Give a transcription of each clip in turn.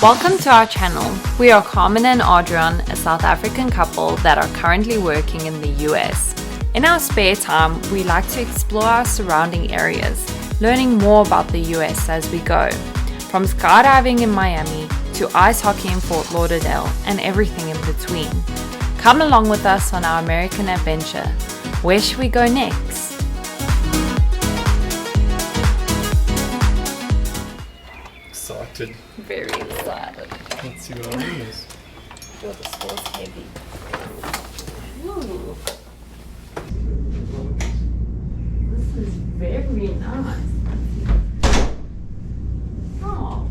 Welcome to our channel. We are Carmen and Adriaan, a South African couple that are currently working in the US. In our spare time, we like to explore our surrounding areas, learning more about the US as we go. From skydiving in Miami to ice hockey in Fort Lauderdale and everything in between. Come along with us on our American adventure. Where should we go next? Excited. Very excited. Let's see what our room is. Oh, this feels heavy. Ooh. This is very nice. Oh.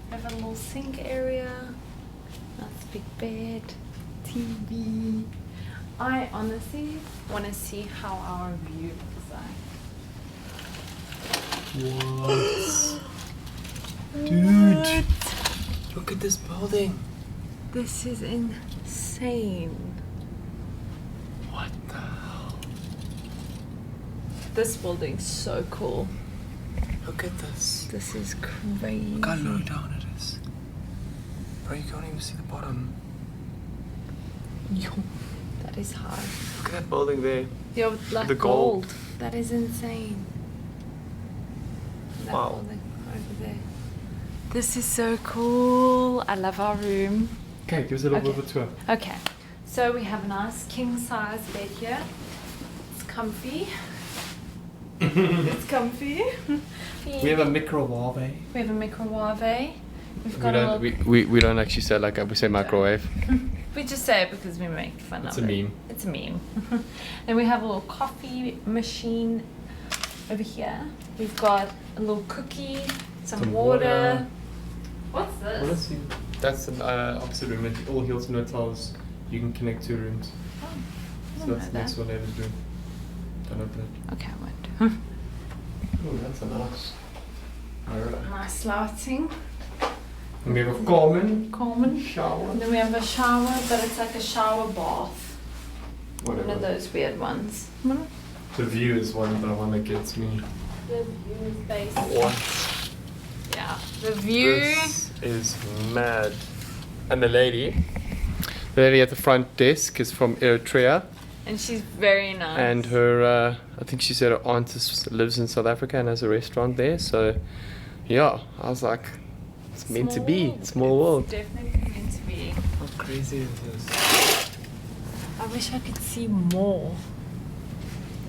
We have a little sink area. Nice big bed. TV. I honestly want to see how our view looks like. What? Dude! Look at this building! This is insane. What the hell? This building's so cool. Look at this. This is crazy. Look how low down it is. Bro, you can't even see the bottom. Yo, that is high. Look at that building there. Yo, like The gold. gold. That is insane. That Wow. building over there. This is so cool. I love our room. Okay, give us a little bit of a tour. Okay, so we have a nice king size bed here. It's comfy. It's comfy. We have a microwave. We have a microwave. We've got a little... We don't actually say like we say microwave. We just say it because we make fun It's of a it. meme. It's a meme. Then we have a little coffee machine over here. We've got a little cookie, some water. What's this? What is it? That's an opposite room. At all Hilton hotels, you can connect two rooms. Oh, I So didn't that's know the next that. door neighbor's room. Don't open it. Okay, I won't. Oh, that's a nice. Alright. Nice lighting. And we have a Carmen shower. And then we have a shower, but it's like a shower bath. Whatever. One of those weird ones. The view is the one that gets me. The view is basically... What? Yeah. The view... This is mad. And the lady at the front desk is from Eritrea. And she's very nice. And her, I think she said her aunt lives in South Africa and has a restaurant there. So, yeah, I was like, it's meant to be. Small world. It's definitely meant to be. How crazy is this? I wish I could see more.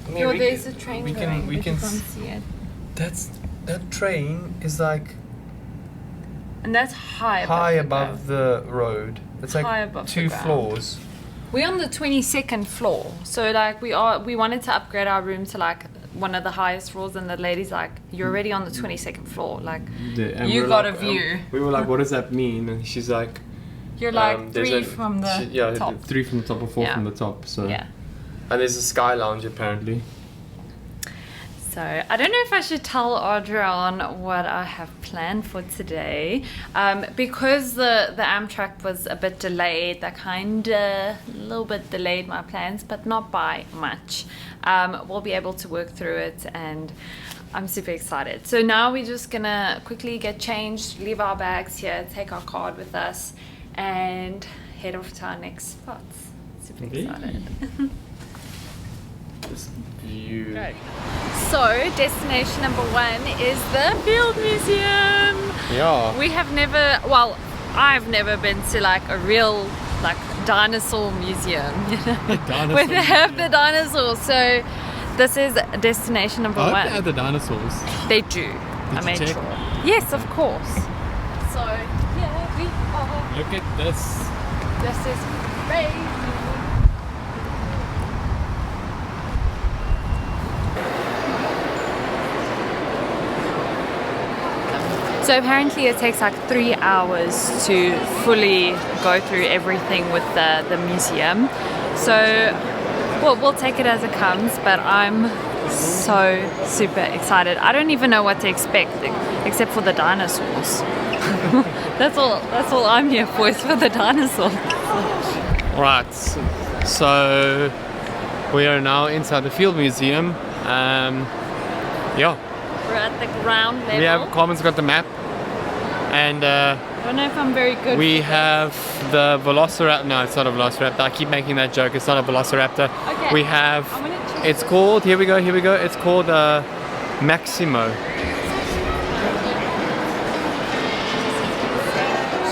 I mean, Yo, there's a train we going, can, but you can't s- see it. that train is like And that's high high above the above the road. It's like High above the 2 ground. floors. We're on the 22nd floor, so like we wanted to upgrade our room to like one of the highest floors, and the lady's like, "You're already on the 22nd floor, like And you we're got like, a view." we were like, what does that mean? And she's like, You're like there's 3 from the top. 3 from the top or 4 Yeah. from the top. So Yeah. And there's a sky lounge apparently. So I don't know if I should tell Adriaan what I have planned for today, because the Amtrak was a bit delayed. That a little bit delayed my plans, but not by much. We'll be able to work through it, and I'm super excited. So now we're just gonna quickly get changed, leave our bags here, take our card with us, and head off to our next spots. Super excited. This view. Right. So, destination number 1 is the Field Museum. Yeah. We have never, well, I've never been to like a real like dinosaur museum, you know, where they have the dinosaurs. So, this is destination number 1. I hope they have the dinosaurs. They do. I you made check? sure. Yes, of course. So, here we are. Look at this. This is crazy. So apparently it takes like 3 hours to fully go through everything with the museum. So we'll take it as it comes, but I'm so super excited. I don't even know what to expect except for the dinosaurs. That's all I'm here for, is for the dinosaurs. Right, so we are now inside the Field Museum. Yeah, We're at the ground level. we have Carmen's got the map. And I don't know if I'm very good. we have the Velociraptor. No, it's not a Velociraptor. I keep making that joke. It's not a Velociraptor. Okay. We have. I'm gonna check It's this. called. Here we go. Here we go. It's called Maximo.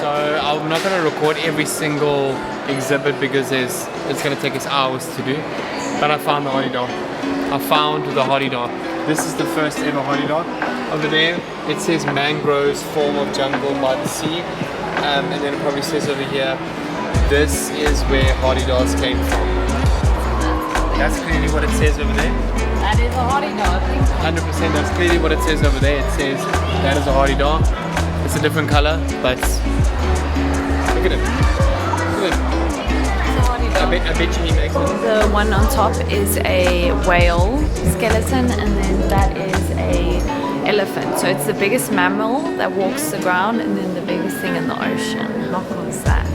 So I'm not going to record every single exhibit because it's going to take us hours to do. But I found the Hardy dog. I found the Hardy dog. This is the first ever Hardy dog. Over there, it says mangroves, form of jungle by the sea. And then it probably says over here, this is where Hardy dogs came from. That's clearly what it says over there. That is a Hardy dog. 100%, that's clearly what it says over there. It says that is a Hardy dog. It's a different color, but look at it. Look at it. It's a Hardy dog. I bet you he makes it. The one on top is a whale skeleton, and then that is a elephant. So it's the biggest mammal that walks the ground, and then the biggest thing in the ocean. How cool is that?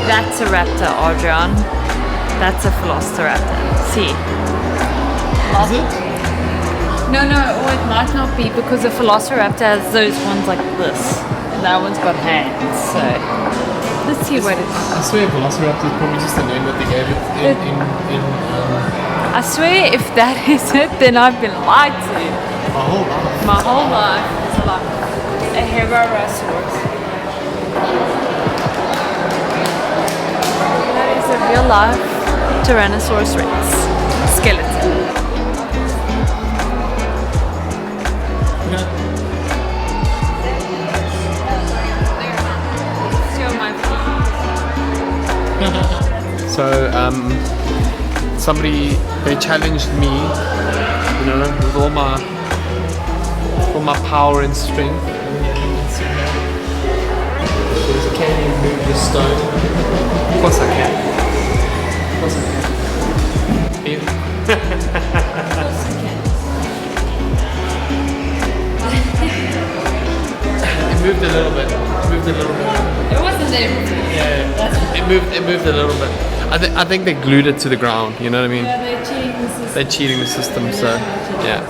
That's a raptor, Adriaan. That's a velociraptor. See? Is it? No, or it might not be because the velociraptor has those ones like this. And that one's got hands, so let's see what it is. I swear Velociraptor is probably just the name that they gave it I swear if that is it, then I've been lied to. my whole life. My whole life is like a heterosaurus. That is a real life Tyrannosaurus Rex skeleton. So somebody, they challenged me, you know, with all my power and strength. Can you move the stone? Of course I can. Of course I can. It moved a little bit. It wasn't there before. Yeah, it moved a little bit. I think they glued it to the ground. You know what I mean? Yeah, they're cheating the system. They're cheating the system. So yeah.